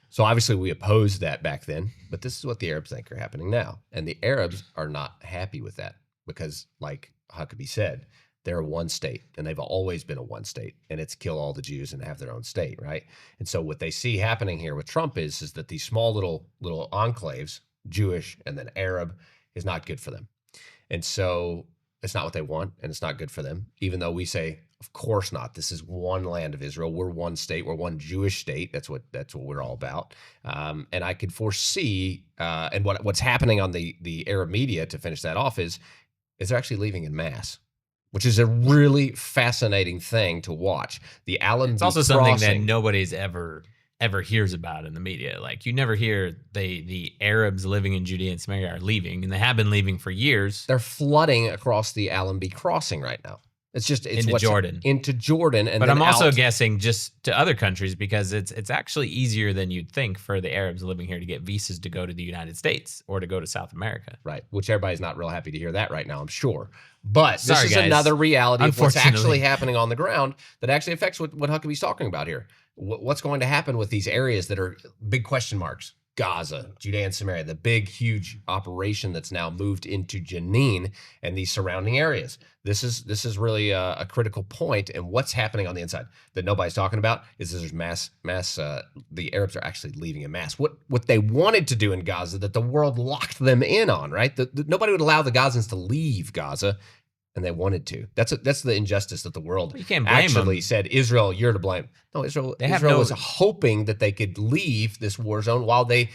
So obviously we opposed that back then, but this is what the Arabs think are happening now. And the Arabs are not happy with that because, like Huckabee said, they're a one state and they've always been a one state, and it's kill all the Jews and have their own state, right? And so what they see happening here with Trump is that these small little enclaves, Jewish and then Arab, is not good for them. And so it's not what they want, and it's not good for them, even though we say, of course not. This is one land of Israel. We're one state. We're one Jewish state. That's what we're all about. And I could foresee, and what's happening on the Arab media to finish that off is they're actually leaving in mass, which is a really fascinating thing to watch. The Allenby It's also something that crossing. nobody's ever hears about in the media. Like, you never hear the Arabs living in Judea and Samaria are leaving, and they have been leaving for years. They're flooding across the Allenby crossing right now. It's Into what's Jordan. Into Jordan, and But then I'm also out. guessing just to other countries, because it's actually easier than you'd think for the Arabs living here to get visas to go to the United States or to go to South America. Right, which everybody's not real happy to hear that right now, I'm sure. But this Sorry, is guys. another reality of what's Unfortunately. actually happening on the ground that actually affects what Huckabee's talking about here. What's going to happen with these areas that are big question marks? Gaza, Judea and Samaria, the big, huge operation that's now moved into Jenin and these surrounding areas. This is really a critical point. And what's happening on the inside that nobody's talking about is there's mass. The Arabs are actually leaving en masse. What they wanted to do in Gaza that the world locked them in on, right? Nobody would allow the Gazans to leave Gaza, and they wanted to. That's the injustice that the world You can't blame actually them. said, Israel, you're to blame. No, Israel was hoping that they could leave this war zone while they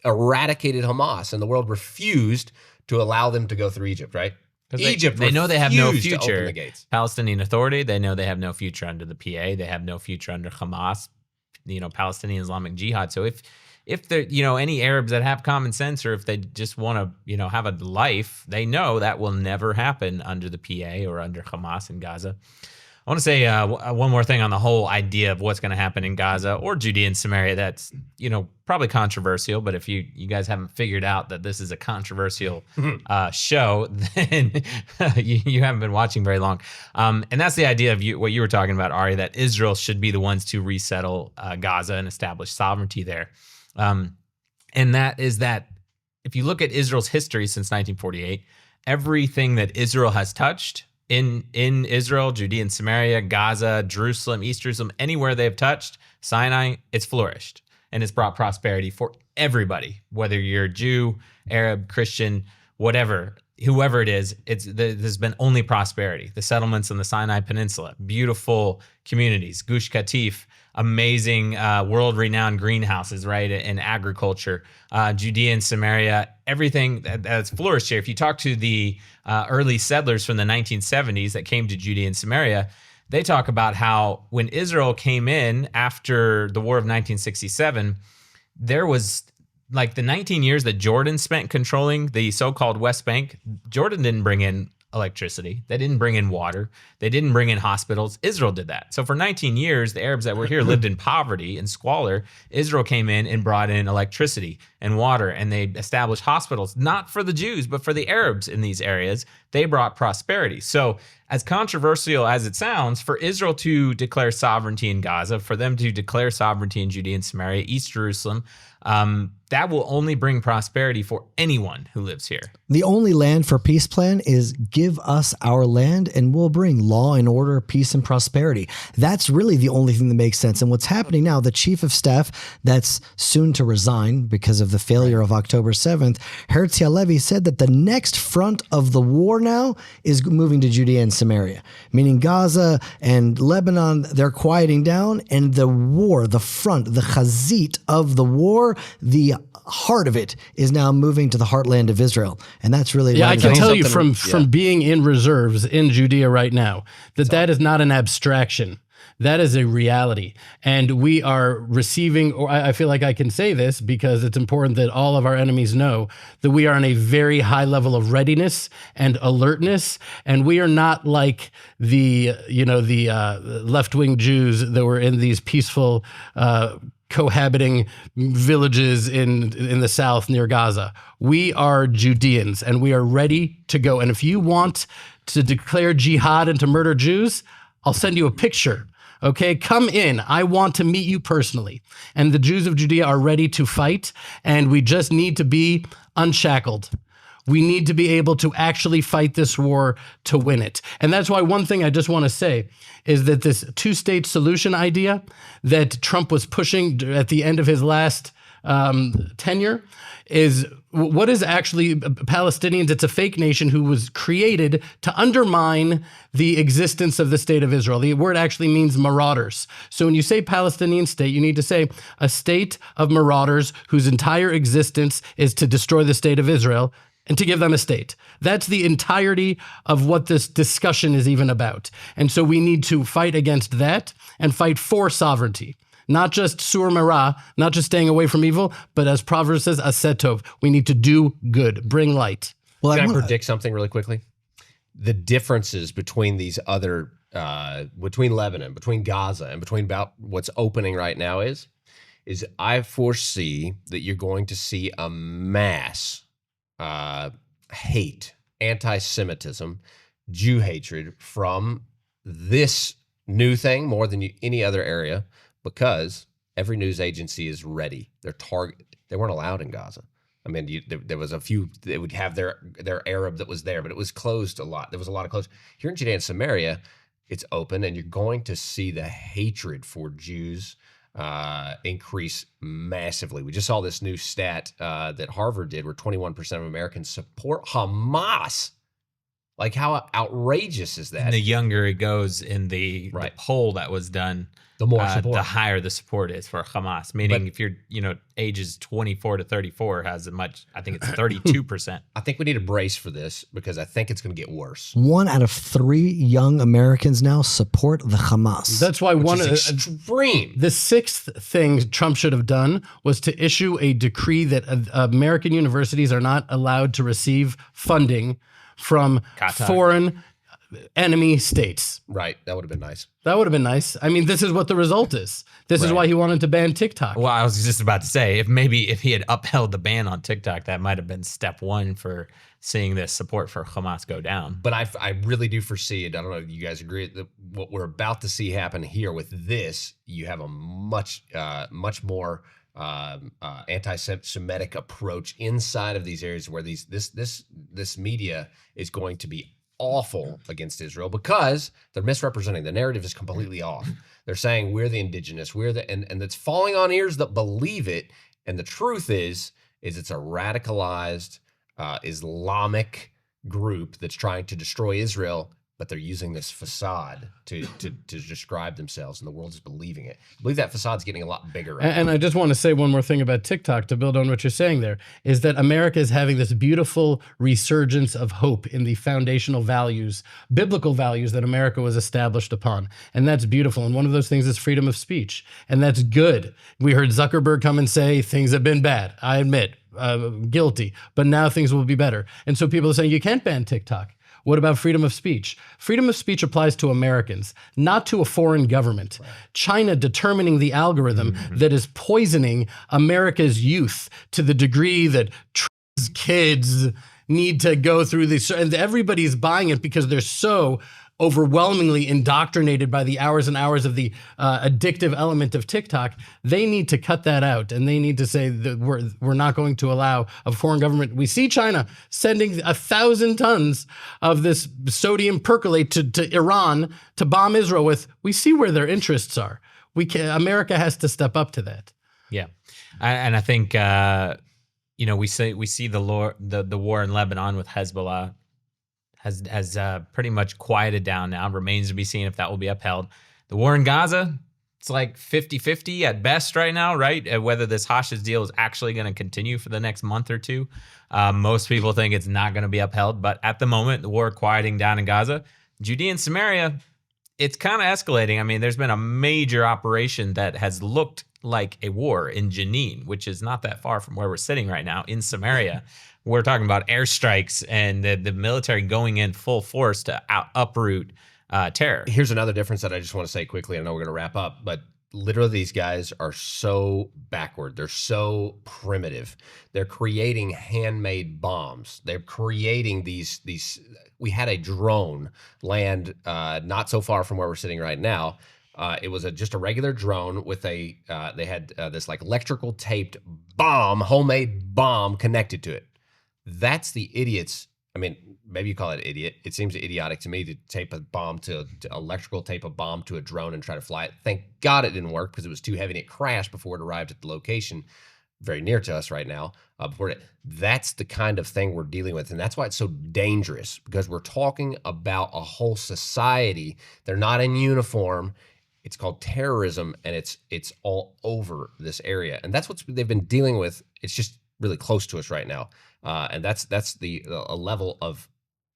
eradicated Hamas, and the world refused to allow them to go through Egypt, right? Egypt, they know they have no refused to open future. the gates. Palestinian Authority, they know they have no future under the PA. They have no future under Hamas, Palestinian Islamic Jihad. So if there, any Arabs that have common sense, or if they just want to, have a life, they know that will never happen under the PA or under Hamas in Gaza. I want to say one more thing on the whole idea of what's going to happen in Gaza or Judea and Samaria. That's, probably controversial, but if you guys haven't figured out that this is a controversial show, then you haven't been watching very long. And that's the idea of what you were talking about, Ari, that Israel should be the ones to resettle Gaza and establish sovereignty there. And that is that if you look at Israel's history since 1948, everything that Israel has touched in Israel, Judea and Samaria, Gaza, Jerusalem, East Jerusalem, anywhere they've touched, Sinai, it's flourished. And it's brought prosperity for everybody, whether you're Jew, Arab, Christian, whatever, whoever it is, there's been only prosperity. The settlements on the Sinai Peninsula, beautiful communities, Gush Katif, amazing world-renowned greenhouses, right, in agriculture, Judea and Samaria, everything that's flourished here. If you talk to the early settlers from the 1970s that came to Judea and Samaria, they talk about how when Israel came in after the War of 1967, there was like the 19 years that Jordan spent controlling the so-called West Bank. Jordan didn't bring in electricity. They didn't bring in water. They didn't bring in hospitals. Israel did that. So for 19 years, the Arabs that were here lived in poverty and squalor. Israel came in and brought in electricity and water, and they established hospitals, not for the Jews, but for the Arabs in these areas. They brought prosperity. So as controversial as it sounds, for Israel to declare sovereignty in Gaza, for them to declare sovereignty in Judea and Samaria, East Jerusalem, that will only bring prosperity for anyone who lives here. The only land for peace plan is give us our land and we'll bring law and order, peace and prosperity. That's really the only thing that makes sense. And what's happening now, the chief of staff that's soon to resign because of the failure of October 7th, Herzi Halevi, said that the next front of the war now is moving to Judea and Samaria, meaning Gaza and Lebanon, they're quieting down, and the war, the front, the chazit of the war, the heart of it is now moving to the heartland of Israel. And that's really I can tell you something- from being in reserves in Judea right now that is not an abstraction. That is a reality. And we are receiving, or I feel like I can say this because it's important that all of our enemies know that we are on a very high level of readiness and alertness. And we are not like the left-wing Jews that were in these peaceful, cohabiting villages in the south near Gaza. We are Judeans and we are ready to go. And if you want to declare jihad and to murder Jews, I'll send you a picture. Okay, come in. I want to meet you personally. And the Jews of Judea are ready to fight, and we just need to be unshackled. We need to be able to actually fight this war to win it. And that's why one thing I just want to say is that this two-state solution idea that Trump was pushing at the end of his last tenure is what is actually Palestinians. It's a fake nation who was created to undermine the existence of the state of Israel. The word actually means marauders. So when you say Palestinian state, you need to say a state of marauders whose entire existence is to destroy the state of Israel and to give them a state. That's the entirety of what this discussion is even about. And so we need to fight against that and fight for sovereignty. Not just sur mera, not just staying away from evil, but as Proverbs says, asetov. We need to do good, bring light. Well, Can I predict something really quickly? The differences between these other, between Lebanon, between Gaza, and between about what's opening right now is I foresee that you're going to see a mass hate, anti-Semitism, Jew hatred from this new thing more than any other area, because every news agency is ready. They're They weren't allowed in Gaza. I mean, there was a few. They would have their Arab that was there, but it was closed a lot. There was a lot of closed. Here in Judea and Samaria, it's open, and you're going to see the hatred for Jews increase massively. We just saw this new stat that Harvard did, where 21% of Americans support Hamas. Like, how outrageous is that? And the younger it goes in the poll that was done, the more support, the higher the support is for Hamas. Meaning, if you're, ages 24 to 34 has I think it's 32%. I think we need a brace for this because I think it's going to get worse. 1 out of 3 young Americans now support the Hamas. That's why extreme. The 6th thing Trump should have done was to issue a decree that American universities are not allowed to receive funding from foreign enemy states. Right. That would have been nice. That would have been nice. I mean, this is what the result is. This is why he wanted to ban TikTok. Well, I was just about to say, if he had upheld the ban on TikTok, that might have been step 1 for seeing this support for Hamas go down. But I really do foresee it. I don't know if you guys agree that what we're about to see happen here with this, you have a much more anti-Semitic approach inside of these areas where this media is going to be awful against Israel because they're misrepresenting. The narrative is completely off. They're saying we're the indigenous, and it's falling on ears that believe it. And the truth is it's a radicalized Islamic group that's trying to destroy Israel, but they're using this facade to describe themselves, and the world is believing it. I believe that facade's getting a lot bigger. And I just want to say one more thing about TikTok to build on what you're saying there, is that America is having this beautiful resurgence of hope in the foundational values, biblical values that America was established upon. And that's beautiful. And one of those things is freedom of speech. And that's good. We heard Zuckerberg come and say things have been bad. I admit, guilty, but now things will be better. And so people are saying you can't ban TikTok. What about freedom of speech? Freedom of speech applies to Americans, not to a foreign government. Right. China determining the algorithm that is poisoning America's youth to the degree that trans kids need to go through this, and everybody's buying it because they're so overwhelmingly indoctrinated by the hours and hours of the addictive element of TikTok. They need to cut that out, and they need to say that we're not going to allow a foreign government. We see China sending 1,000 tons of this sodium percolate to Iran to bomb Israel with. We see where their interests are. America has to step up to that. Yeah, and I think we see the war in Lebanon with Hezbollah has pretty much quieted down now. Remains to be seen if that will be upheld. The war in Gaza, it's like 50-50 at best right now, right? Whether this hostage deal is actually going to continue for the next month or two. Most people think it's not going to be upheld, but at the moment, the war quieting down in Gaza. Judea and Samaria, it's kind of escalating. I mean, there's been a major operation that has looked like a war in Jenin, which is not that far from where we're sitting right now in Samaria. We're talking about airstrikes and the military going in full force to uproot terror. Here's another difference that I just want to say quickly. I know we're going to wrap up, but literally these guys are so backward. They're so primitive. They're creating handmade bombs. They're creating these. We had a drone land not so far from where we're sitting right now. It was just a regular drone with they had this like electrical taped bomb, homemade bomb connected to it. That's the idiots. I mean, maybe you call it idiot. It seems idiotic to me to tape a bomb to electrical tape a bomb to a drone and try to fly it. Thank God it didn't work because it was too heavy and it crashed before it arrived at the location very near to us right now. That's the kind of thing we're dealing with. And that's why it's so dangerous, because we're talking about a whole society. They're not in uniform. It's called terrorism, and it's all over this area. And that's what they've been dealing with. It's just really close to us right now. And that's a level of,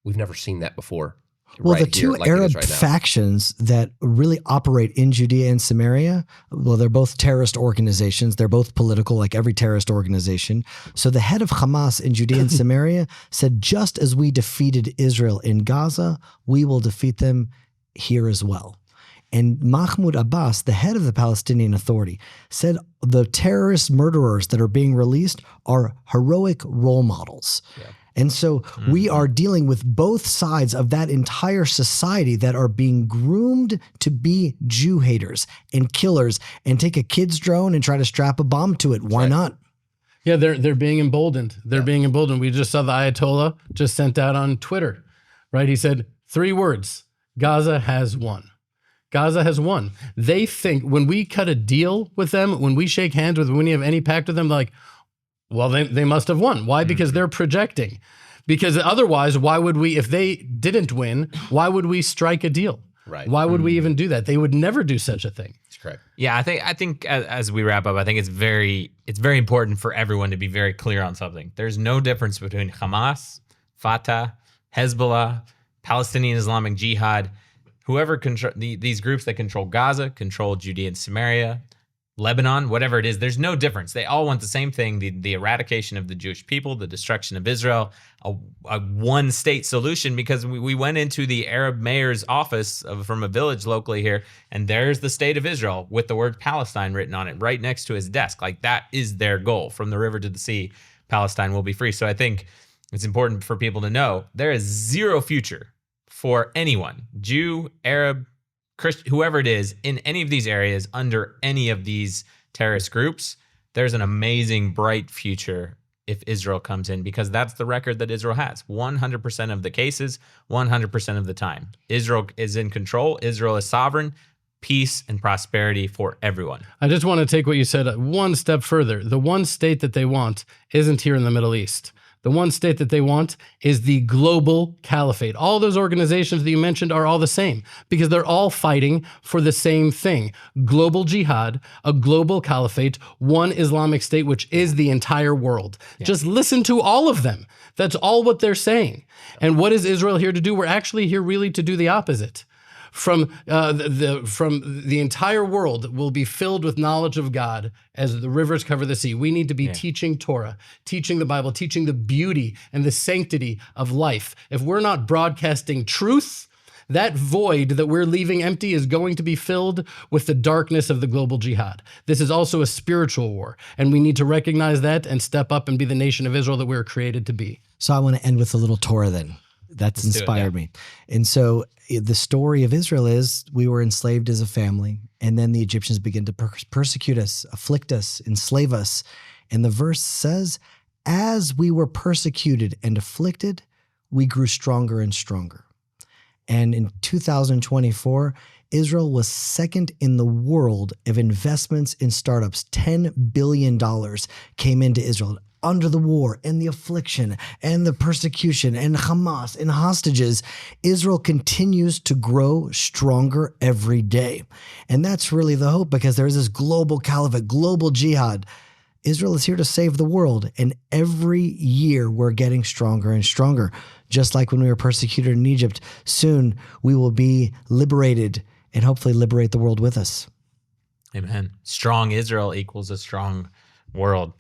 we've never seen that before. Well, the two Arab factions that really operate in Judea and Samaria, well, they're both terrorist organizations. They're both political, like every terrorist organization. So the head of Hamas in Judea and Samaria said, just as we defeated Israel in Gaza, we will defeat them here as well. And Mahmoud Abbas, the head of the Palestinian Authority, said the terrorist murderers that are being released are heroic role models. Yeah. And so we are dealing with both sides of that entire society that are being groomed to be Jew haters and killers and take a kid's drone and try to strap a bomb to it. Why not? Yeah, they're being emboldened. They're being emboldened. We just saw the Ayatollah just sent out on Twitter, right? He said 3 words: Gaza has won. Gaza has won. They think when we cut a deal with them, when we shake hands with them, when you have any pact with them, like, well, they must have won. Why? Because they're projecting. Because otherwise, why would we, if they didn't win, why would we strike a deal? Right. Why would we even do that? They would never do such a thing. That's correct. Yeah, I think as we wrap up, I think it's very important for everyone to be very clear on something. There's no difference between Hamas, Fatah, Hezbollah, Palestinian Islamic Jihad, whoever control these groups that control Gaza, control Judea and Samaria, Lebanon, whatever it is. There's no difference. They all want the same thing: the eradication of the Jewish people, the destruction of Israel, a one-state solution. Because we went into the Arab mayor's office from a village locally here, and there's the state of Israel with the word Palestine written on it right next to his desk. Like, that is their goal. From the river to the sea, Palestine will be free. So I think it's important for people to know there is zero future for anyone, Jew, Arab, Christian, whoever it is, in any of these areas under any of these terrorist groups. There's an amazing, bright future if Israel comes in, because that's the record that Israel has. 100% of the cases, 100% of the time. Israel is in control. Israel is sovereign. Peace and prosperity for everyone. I just want to take what you said one step further. The one state that they want isn't here in the Middle East. The one state that they want is the global caliphate. All those organizations that you mentioned are all the same, because they're all fighting for the same thing: global jihad, a global caliphate, one Islamic state, which is the entire world. Yeah. Just listen to all of them. That's all what they're saying. And what is Israel here to do? We're actually here really to do the opposite. From the entire world will be filled with knowledge of God as the rivers cover the sea. We need to be teaching Torah, teaching the Bible, teaching the beauty and the sanctity of life. If we're not broadcasting truth, that void that we're leaving empty is going to be filled with the darkness of the global jihad. This is also a spiritual war, and we need to recognize that and step up and be the nation of Israel that we were created to be. So I want to end with a little Torah then. That's inspired me. And so the story of Israel is we were enslaved as a family, and then the Egyptians began to persecute us, afflict us, enslave us. And the verse says, as we were persecuted and afflicted, we grew stronger and stronger. And in 2024, Israel was second in the world of investments in startups. $10 billion came into Israel. Under the war and the affliction and the persecution and Hamas and hostages, Israel continues to grow stronger every day. And that's really the hope, because there is this global caliphate, global jihad. Israel is here to save the world. And every year we're getting stronger and stronger. Just like when we were persecuted in Egypt, soon we will be liberated and hopefully liberate the world with us. Amen. Strong Israel equals a strong world.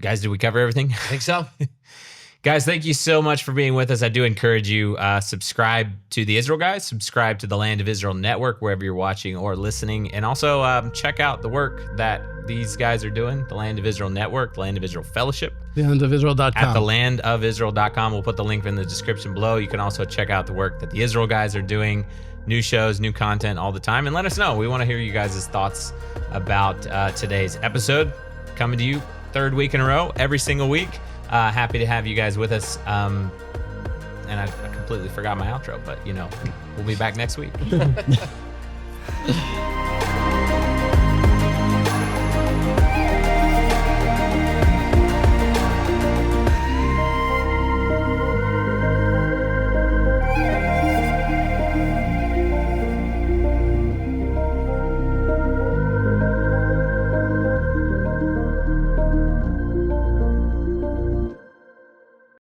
Guys, did we cover everything? I think so. Guys, thank you so much for being with us. I do encourage you, subscribe to the Israel Guys, subscribe to the Land of Israel Network, wherever you're watching or listening, and also check out the work that these guys are doing, the Land of Israel Network, the Land of Israel Fellowship. Thelandofisrael.com. At thelandofisrael.com. We'll put the link in the description below. You can also check out the work that the Israel Guys are doing, new shows, new content all the time, and let us know. We want to hear you guys' thoughts about today's episode. Coming to you 3rd week in a row, every single week. Happy to have you guys with us. And I completely forgot my outro, but we'll be back next week.